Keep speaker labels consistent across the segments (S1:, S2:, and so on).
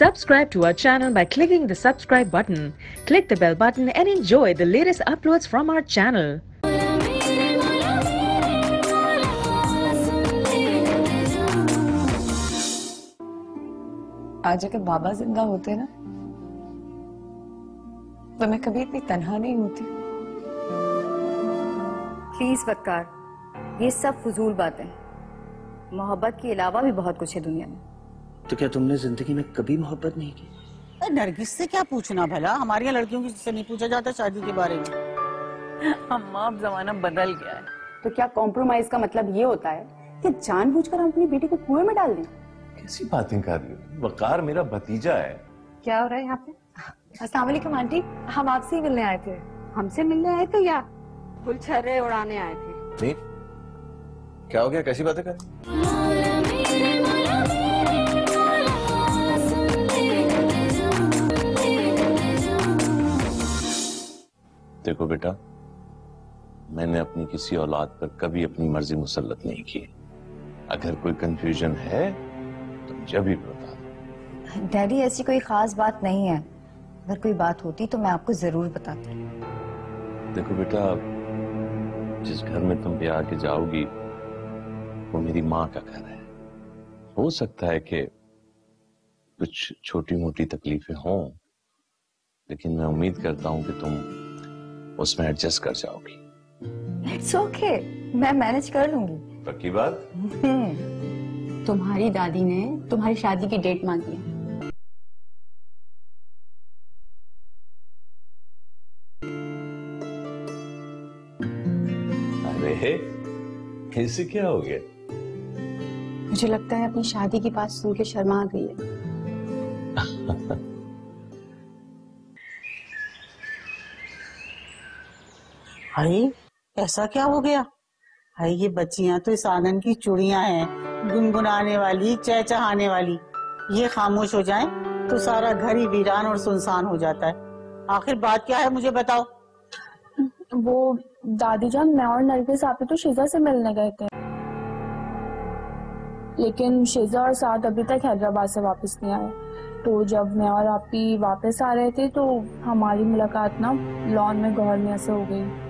S1: Subscribe to our channel by clicking the subscribe button. Click the bell button and enjoy the latest uploads from our channel.
S2: आज अगर बाबा जिंदा होते ना तो मैं कभी इतनी तन्हा नहीं होती।
S3: प्लीज वक्कार, ये सब फजूल बातें हैं। मोहब्बत के अलावा भी बहुत कुछ है दुनिया में।
S4: तो क्या तुमने जिंदगी में कभी मोहब्बत नहीं की?
S5: नरगिस से क्या पूछना भला, हमारे यहाँ लड़कियों से नहीं पूछा जाता शादी के बारे में।
S2: अम्मा अब जमाना बदल गया है।
S3: तो क्या कॉम्प्रोमाइज का मतलब ये होता है कि जानबूझकर हम अपनी बेटी को कुएं में डाल दें?
S6: कैसी बातें कर रही हो? वकार मेरा भतीजा है।
S3: क्या हो रहा है यहाँ पे? अस्सलाम वालेकुम आंटी, हम आपसे ही मिलने आए थे। हमसे मिलने आए थे या गुलछर्रे उड़ाने आए थे?
S6: नहीं, क्या हो गया? कैसी बातें कर? देखो बेटा, मैंने अपनी किसी औलाद पर कभी अपनी मर्जी मुसल्लत नहीं की। अगर कोई कंफ्यूजन है तो जब भी बता दो।
S2: डैडी, ऐसी कोई खास बात नहीं है। अगर कोई बात होती तो मैं आपको जरूर बताती।
S6: देखो बेटा, जिस घर में तुम ब्याह के जाओगी वो मेरी माँ का घर है। हो सकता है कि कुछ छोटी मोटी तकलीफें हों, लेकिन मैं उम्मीद करता हूं कि तुम उसमें एडजस्ट कर जाओगी।
S2: इट्स ओके, मैं मैनेज कर लूंगी।
S6: पक्की बात?
S3: तुम्हारी दादी ने तुम्हारी शादी की डेट मांगी है।
S6: अरे ऐसे क्या हो गया?
S3: मुझे लगता है अपनी शादी की बात सुन के शर्मा गई है।
S5: हाय, ऐसा क्या हो गया? हाय, ये बच्चियां तो इस आंगन की चूड़ियां हैं, गुनगुनाने वाली, चहचहाने वाली। ये खामोश हो जाएं तो सारा घर ही वीरान और सुनसान हो जाता है। आखिर बात क्या है, मुझे बताओ।
S7: वो दादी जान, मैं और नरगिस आप तो शिजा से मिलने गए थे, लेकिन शिजा और साद अभी तक हैदराबाद से वापस नहीं आए। तो जब मैं और आपी वापस आ रहे थे तो हमारी मुलाकात ना लॉन में गौहर में ऐसे हो गई।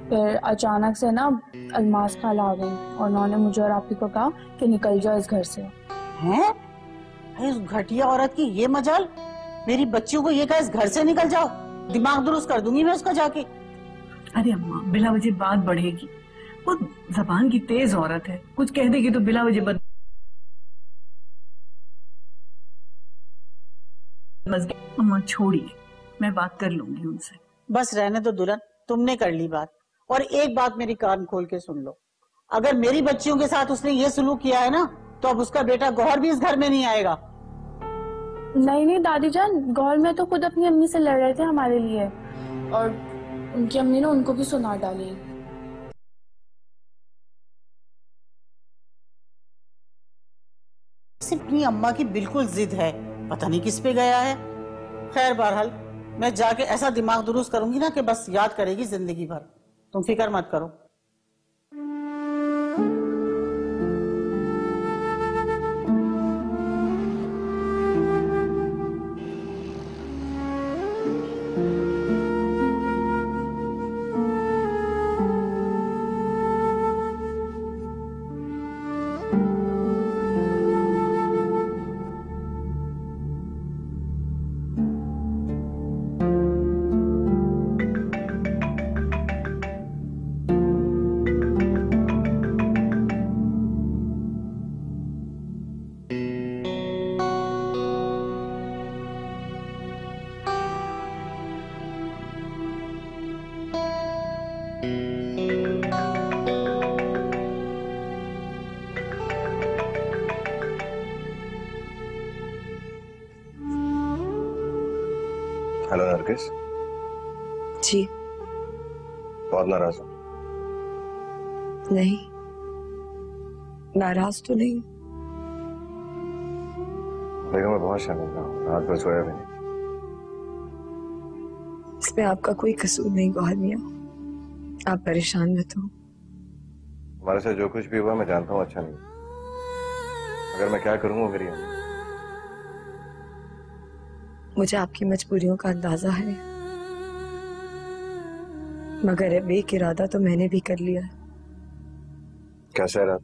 S7: फिर अचानक से ना अलमास खाला आ गई और उन्होंने मुझे और आपी को कहा कि निकल जाओ इस घर से।
S5: हैं? उस घटिया औरत की ये मजाल, मेरी बच्चियों को ये कहा इस घर से निकल जाओ। दिमाग दुरुस्त कर दूंगी मैं उसका जाके।
S8: अरे अम्मा, बिला वजह बात बढ़ेगी। वो जबान की तेज औरत है, कुछ कह देगी तो बिला वजह अम्मा छोड़िए, मैं बात कर लूंगी उनसे।
S5: बस रहने दो दुल्हन, तुमने कर ली बात। और एक बात मेरी कान खोल के सुन लो, अगर मेरी बच्चियों के साथ उसने ये सुलूक किया है ना तो अब उसका बेटा गौहर भी इस घर में नहीं आएगा।
S7: नहीं नहीं दादी जान, गौहर में तो खुद अपनी अम्मी से लड़ रहे थे हमारे लिए, और उनकी अम्मी ने उनको भी सुना डाली।
S5: सिर्फ अपनी अम्मा की बिल्कुल जिद है, पता नहीं किस पे गया है। खैर बहरहाल, मैं जाके ऐसा दिमाग दुरुस्त करूंगी ना कि बस याद करेगी जिंदगी भर। तुम फिक्र मत करो।
S6: हेलो नरगिस।
S2: जी
S6: बहुत नाराज हो?
S2: नहीं, नाराज तो नहीं।
S6: देखो मैं बहुत शर्मिंदा हूँ, रात भर सोया भी नहीं।
S2: इसमें आपका कोई कसूर नहीं गौहर मियां, आप परेशान मत हो।
S6: हमारे साथ जो कुछ भी हुआ मैं जानता हूँ अच्छा नहीं।
S9: अगर मैं क्या करूं वो मेरी अम्मी।
S10: मुझे आपकी मजबूरियों का अंदाजा है, मगर एक इरादा तो मैंने भी कर लिया।
S9: कैसा है रात?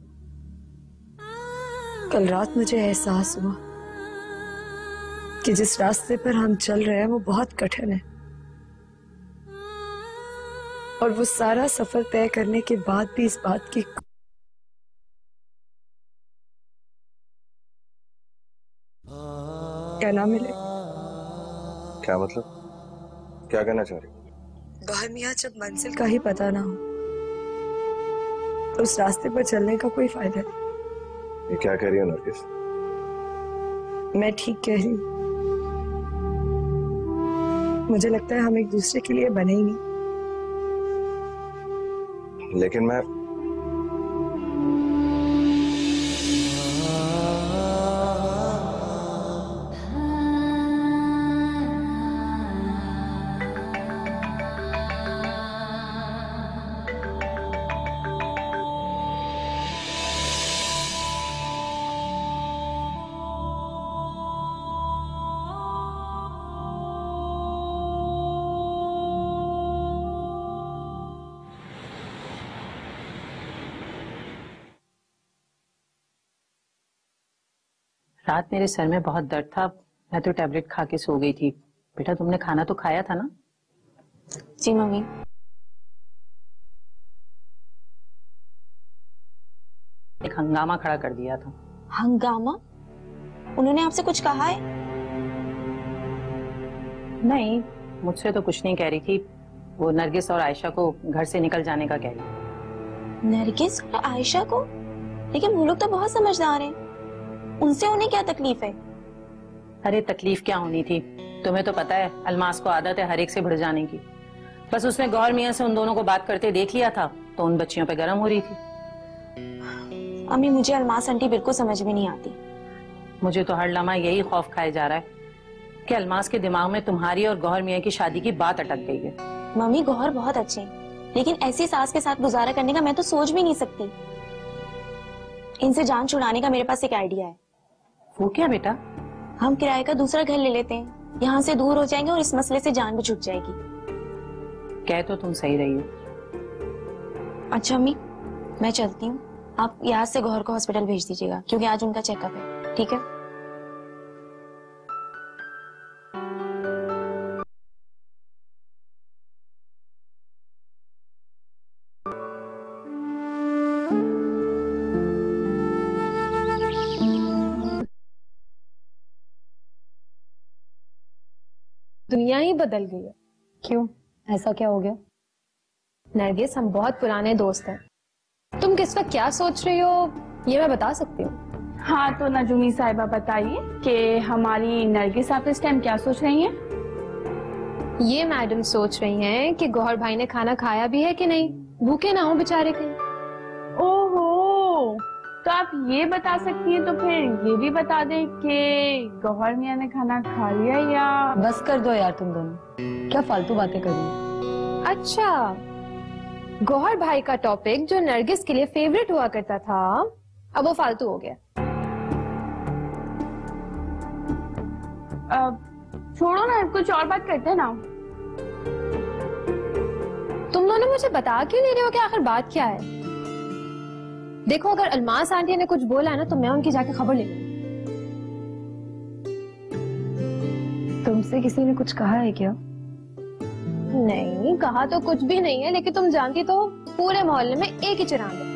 S10: कल रात मुझे एहसास हुआ कि जिस रास्ते पर हम चल रहे हैं वो बहुत कठिन है, और वो सारा सफर तय करने के बाद भी इस बात की क्या ना मिले।
S9: क्या मतलब? क्या कहना चाह रही?
S10: गौहर मियां, जब मंजिल का ही पता ना हो तो उस रास्ते पर चलने का कोई फायदा नहीं।
S9: ये क्या कह रही हो नरगिस?
S10: मैं ठीक कह रही हूँ। मुझे लगता है हम एक दूसरे के लिए बने ही नहीं।
S9: लेकिन मैं
S11: रात मेरे सर में बहुत दर्द था, मैं तो टैबलेट खा के सो गई थी। बेटा तुमने खाना तो खाया था ना?
S7: जी मम्मी।
S11: एक हंगामा खड़ा कर दिया था।
S7: हंगामा? उन्होंने आपसे कुछ कहा है?
S11: नहीं, मुझसे तो कुछ नहीं कह रही थी। वो नरगिस और आयशा को घर से निकल जाने का कह रही थी।
S7: नरगिस और आयशा को? लेकिन वो लोग तो बहुत समझदार हैं। उनसे उन्हें क्या तकलीफ है?
S11: अरे तकलीफ क्या होनी थी, तुम्हें तो पता है अलमास को आदत है हर एक से भिड़ जाने की। बस उसने गौहर मियां से उन दोनों को बात करते देख लिया था तो उन बच्चियों पे गर्म हो रही थी।
S7: अम्मी, मुझे अलमास आंटी बिल्कुल समझ में नहीं आती।
S11: मुझे तो हर लम्हा यही खौफ खाए जा रहा है कि अलमास के दिमाग में तुम्हारी और गौहर मियां की शादी की बात अटक गई है।
S7: मम्मी, गौहर बहुत अच्छे हैं, लेकिन ऐसी सास के साथ गुजारा करने का मैं तो सोच भी नहीं सकती। इनसे जान छुड़ाने का मेरे पास एक आइडिया है।
S11: वो क्या बेटा?
S7: हम किराए का दूसरा घर ले लेते हैं, यहाँ से दूर हो जाएंगे और इस मसले से जान भी छूट जाएगी।
S11: कह तो तुम सही रही हो।
S7: अच्छा अम्मी, मैं चलती हूँ। आप यहाँ से गौहर को हॉस्पिटल भेज दीजिएगा क्योंकि आज उनका चेकअप है, ठीक है?
S3: दुनिया ही बदल गई है।
S2: क्यों? ऐसा क्या हो गया?
S3: नरगिस, हम बहुत पुराने दोस्त हैं। तुम किस वक्त क्या सोच रही हो ये मैं बता सकती हूँ।
S7: हाँ तो नजूमी साहिबा बताइए कि हमारी नरगिस आप इस टाइम क्या सोच रही हैं?
S3: ये मैडम सोच रही हैं कि गौहर भाई ने खाना खाया भी है कि नहीं, भूखे ना हो बेचारे कहीं।
S7: ओहो, तो आप ये बता सकती हैं तो फिर ये भी बता दें कि गौहर मियां ने खाना खा लिया या?
S2: बस कर दो यार तुम दोनों, क्या फालतू बातें कर रही हो?
S3: अच्छा, गौहर भाई का टॉपिक जो नरगिस के लिए फेवरेट हुआ करता था अब वो फालतू हो गया।
S7: छोड़ो ना, कुछ और बात करते हैं ना।
S3: तुम दोनों मुझे बता क्यों नहीं रहे हो कि आखिर बात क्या है? देखो, अगर अलमास आंटी ने कुछ बोला है ना तो मैं उनकी जाके खबर ले लूंगी।
S2: तुमसे किसी ने कुछ कहा है क्या?
S3: नहीं, कहा तो कुछ भी नहीं है, लेकिन तुम जानती तो पूरे मोहल्ले में एक ही चिराग है।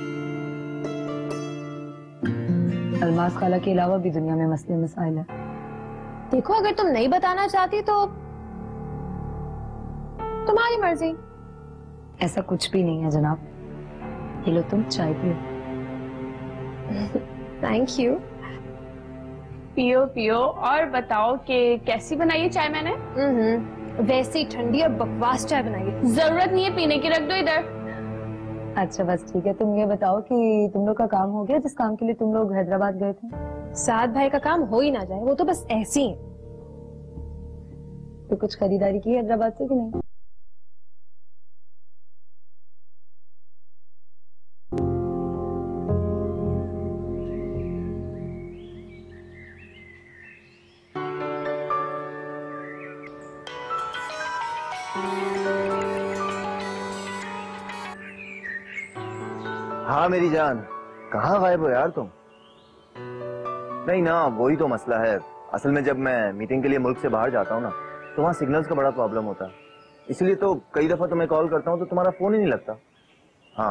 S2: अलमास खाला के अलावा भी दुनिया में मसले मसाइल है।
S3: देखो, अगर तुम नहीं बताना चाहती तो तुम्हारी मर्जी।
S2: ऐसा कुछ भी नहीं है जनाब। ये लो, तुम चाय पियो।
S3: Thank you.
S7: पियो पियो और बताओ कि कैसी बनाई है चाय मैंने?
S3: वैसी ठंडी और बकवास चाय बनाई है।
S7: जरूरत नहीं है पीने की, रख दो इधर।
S2: अच्छा बस ठीक है, तुम ये बताओ कि तुम लोग का काम हो गया जिस काम के लिए तुम लोग हैदराबाद गए थे?
S3: साद भाई का काम हो ही ना जाए, वो तो बस ऐसी है।
S2: तो कुछ खरीदारी की हैदराबाद से कि नहीं?
S12: हाँ मेरी जान, कहाँ गायब हो यार तुम? नहीं ना, वही तो मसला है। असल में जब मैं मीटिंग के लिए मुल्क से बाहर जाता हूँ ना, तो वहाँ सिग्नल्स का बड़ा प्रॉब्लम होता है। इसलिए तो कई दफा तुम्हें कॉल करता हूँ तो तुम्हारा फोन ही नहीं लगता। हाँ,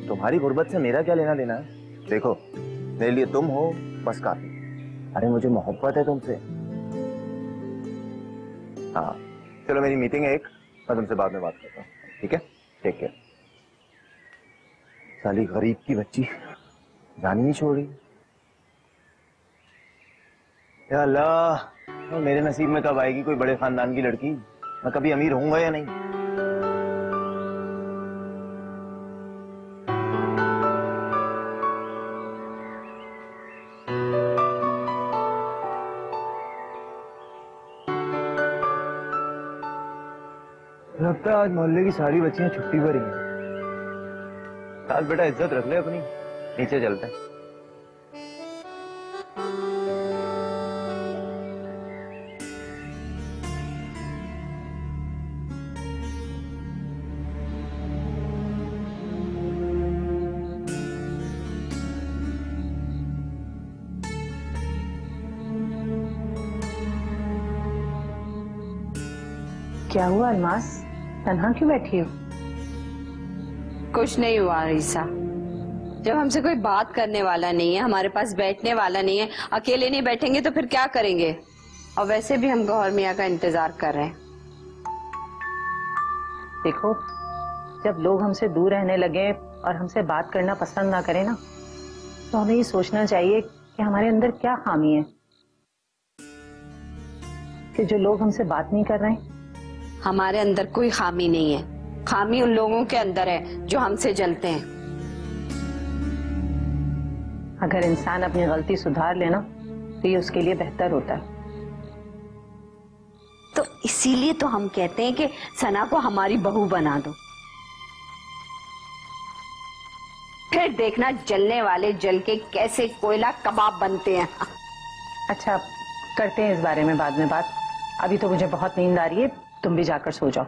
S12: तुम्हारी गुर्बत से मेरा क्या लेना देना है? देखो, मेरे लिए तुम हो बस काफी। अरे मुझे मोहब्बत है तुमसे। हाँ चलो, मेरी मीटिंग है एक, मैं तुमसे बाद में बात करता हूँ, ठीक है? Take care. साली गरीब की बच्ची जान नहीं छोड़ रही। या अल्लाह, मेरे नसीब में कब आएगी कोई बड़े खानदान की लड़की? मैं कभी अमीर होऊंगा या नहीं? लगता है आज मोहल्ले की सारी बच्चियां छुट्टी पर ही हैं। आज बेटा इज्जत रख ले अपनी, नीचे चलते हैं।
S11: क्या हुआ अलमास, तन्हा क्यों बैठी हो?
S3: कुछ नहीं हुआ रीसा। जब हमसे कोई बात करने वाला नहीं है, हमारे पास बैठने वाला नहीं है, अकेले नहीं बैठेंगे तो फिर क्या करेंगे? और वैसे भी हम गौहर मियाँ का इंतजार कर रहे हैं।
S11: देखो, जब लोग हमसे दूर रहने लगे और हमसे बात करना पसंद ना करें ना, तो हमें ये सोचना चाहिए कि हमारे अंदर क्या खामी है कि जो लोग हमसे बात नहीं कर रहे हैं।
S3: हमारे अंदर कोई खामी नहीं है, खामी उन लोगों के अंदर है जो हमसे जलते हैं।
S11: अगर इंसान अपनी गलती सुधार लेना तो ये उसके लिए बेहतर होता है।
S3: तो इसीलिए तो हम कहते हैं कि सना को हमारी बहू बना दो, फिर देखना जलने वाले जल के कैसे कोयला कबाब बनते हैं।
S11: अच्छा, करते हैं इस बारे में बाद में बात। अभी तो मुझे बहुत नींद आ रही है, तुम भी जाकर सो जाओ।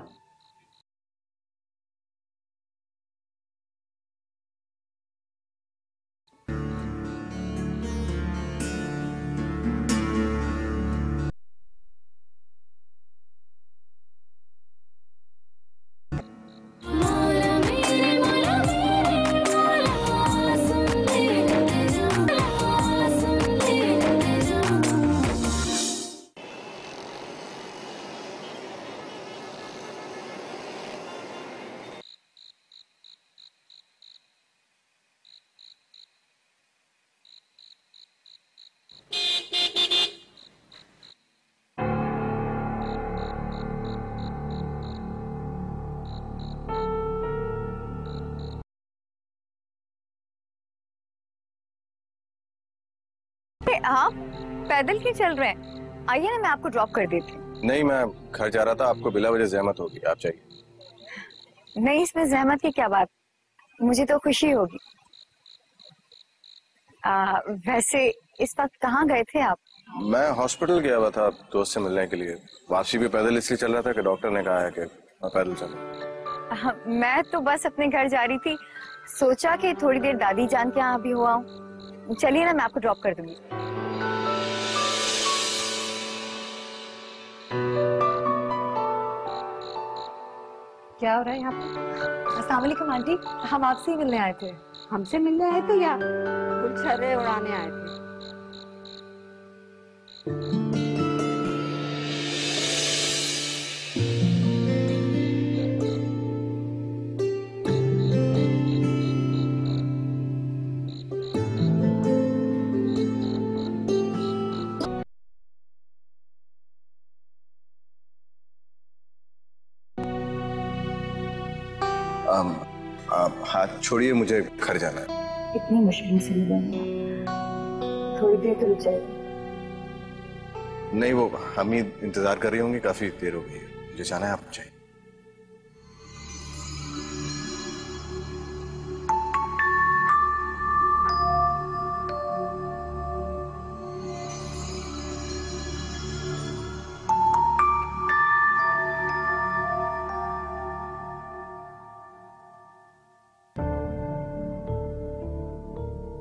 S13: आप पैदल क्यों चल रहे हैं? आइए ना, मैं आपको ड्रॉप कर देती हूँ।
S9: नहीं, मैं घर जा रहा था, आपको बिला वजह जहमत होगी, आप जाइए।
S13: नहीं, इसमें जहमत की क्या बात, मुझे तो खुशी होगी। वैसे इस वक्त कहाँ गए थे आप?
S9: मैं हॉस्पिटल गया हुआ था दोस्त से मिलने के लिए। वापसी भी पैदल इसलिए चल रहा था कि डॉक्टर ने कहा है कि मैं पैदल चलूं।
S13: मैं तो बस अपने घर जा रही थी, सोचा कि थोड़ी देर दादी जान के यहाँ भी हो आऊं। चलिए ना, मैं आपको ड्रॉप कर दूंगी।
S3: क्या हो रहा है यहाँ पे?
S2: अस्सलाम वालेकुम आंटी, हम आपसे ही मिलने आए थे।
S3: हमसे मिलने आए थे या गुलछर्रे उड़ाने आए थे?
S9: हाथ छोड़िए, मुझे घर जाना है।
S7: इतनी मुश्किल से मिलेंगे, थोड़ी देर तो रुक जाएगी।
S9: नहीं, वो हम ही इंतजार कर रही होंगी, काफी देर हो गई है, मुझे जाना है, आप चाहिए।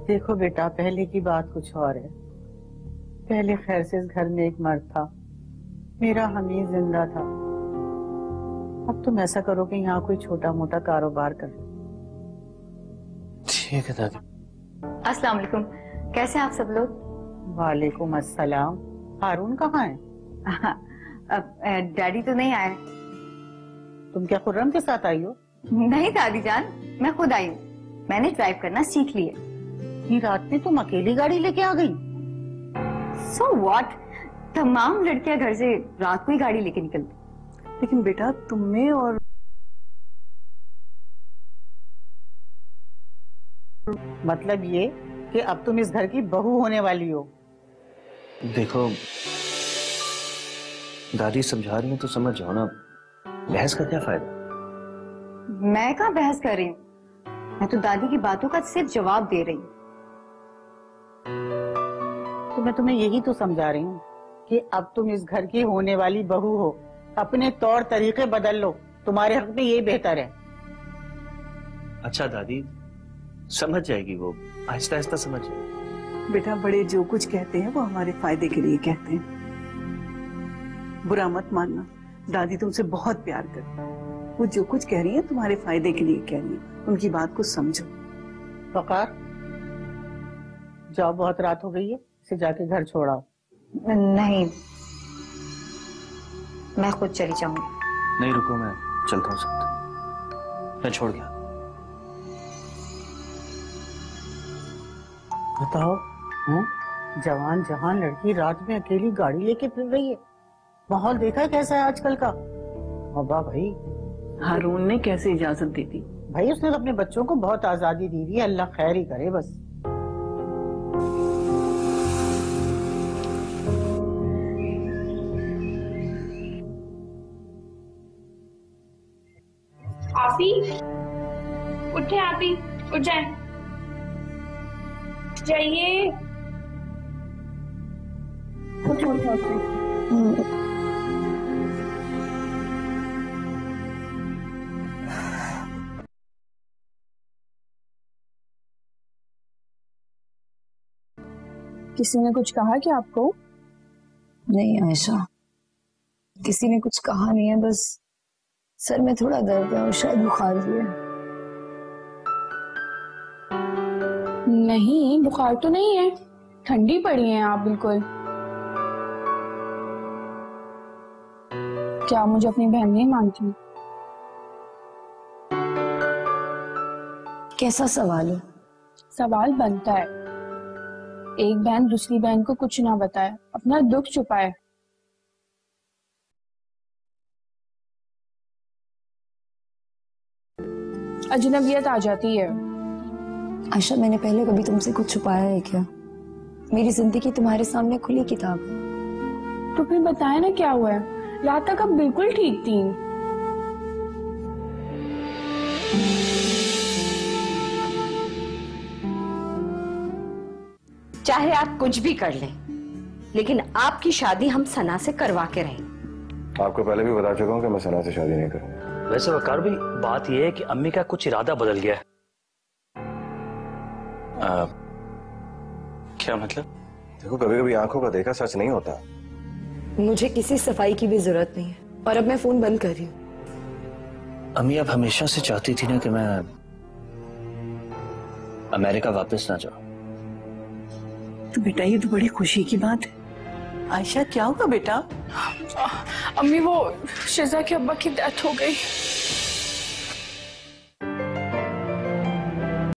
S5: देखो बेटा, पहले की बात कुछ और है। पहले खैर से इस घर में एक मर्द था, मेरा हमीद जिंदा था। अब तुम ऐसा करो कि यहाँ कोई छोटा मोटा कारोबार कर।
S4: ठीक है दादी।
S13: अस्सलाम वालेकुम, कैसे हैं आप सब लोग?
S5: वालेकुम अस्सलाम। हारून कहाँ है?
S13: डैडी तो नहीं आए।
S5: तुम क्या खुर्रम के साथ आई हो?
S13: नहीं दादी जान, मैं खुद आई हूँ। मैंने ड्राइव करना सीख लिया।
S5: ये रात में तुम अकेली गाड़ी लेके आ गई?
S13: So what? तमाम लड़कियां घर से रात को ही गाड़ी लेके निकलती।
S8: लेकिन बेटा तुम्हें और
S5: मतलब ये कि अब तुम इस घर की बहू होने वाली हो।
S4: देखो दादी समझा रही है तो समझ जाओ ना, बहस का क्या फायदा?
S13: मैं कहाँ बहस कर रही हूँ, मैं तो दादी की बातों का सिर्फ जवाब दे रही हूँ।
S5: तो मैं तुम्हें यही तो समझा रही हूँ कि अब तुम इस घर की होने वाली बहू हो, अपने तौर तरीके बदल लो, तुम्हारे हक में यही बेहतर है।
S4: अच्छा दादी समझ जाएगी, वो आहिस्ता आहिस्ता समझ जाएगी।
S8: बेटा बड़े जो कुछ कहते हैं वो हमारे फायदे के लिए कहते हैं, बुरा मत मानना। दादी तुमसे बहुत प्यार करती है, वो जो कुछ कह रही है तुम्हारे फायदे के लिए कह रही है, उनकी बात को समझो।
S5: वकार जाओ, बहुत रात हो गई है, इसे जाके घर छोड़ाओ।
S13: नहीं, मैं खुद चली जाऊंगी।
S4: नहीं रुको, मैं चलता हूँ साथ, मैं छोड़ गया।
S5: बताओ, जवान जहान लड़की रात में अकेली गाड़ी लेके फिर रही है। माहौल देखा है कैसा है आजकल का? अब्बा भाई,
S8: हारून ने कैसे इजाजत दी थी?
S5: भाई उसने तो अपने बच्चों को बहुत आजादी दी थी, अल्लाह खैर ही करे बस।
S7: आपी उठे, आपी उठ जाए, जाइए। उठ उठ उठ। किसी ने कुछ कहा क्या आपको?
S10: नहीं आयशा, किसी ने कुछ कहा नहीं है, बस सर में थोड़ा दर्द है और शायद बुखार भी है।
S7: नहीं, बुखार तो नहीं है, ठंडी पड़ी हैं आप बिल्कुल। क्या मुझे अपनी बहन नहीं मानती?
S10: कैसा सवाल है?
S7: सवाल बनता है, एक बहन दूसरी बहन को कुछ ना बताए, अपना दुख छुपाए। अजनबियत आ जाती है।
S10: आयशा, मैंने पहले कभी तुमसे कुछ छुपाया है क्या? मेरी जिंदगी तुम्हारे सामने खुली किताब है।
S7: तो फिर बताया ना क्या हुआ है। रात तक अब बिल्कुल ठीक थी।
S3: चाहे आप कुछ भी कर लें, लेकिन आपकी शादी हम सना से करवा के रहेंगे।
S9: आपको पहले भी बता चुका हूँ कि मैं सना से शादी नहीं करूंगा।
S14: वैसे वकार भाई, बात यह है कि अम्मी का कुछ इरादा बदल गया है।
S4: क्या मतलब?
S9: देखो, कभी कभी आंखों का देखा सच नहीं होता।
S10: मुझे किसी सफाई की भी जरूरत नहीं है और अब मैं फोन बंद कर रही हूँ।
S4: अम्मी अब हमेशा से चाहती थी ना कि मैं अमेरिका वापस ना जाऊं।
S8: तो बेटा ये तो बड़ी खुशी की बात है। आयशा क्या होगा बेटा?
S7: अम्मी वो शिजा के अब्बा की डेथ हो गई।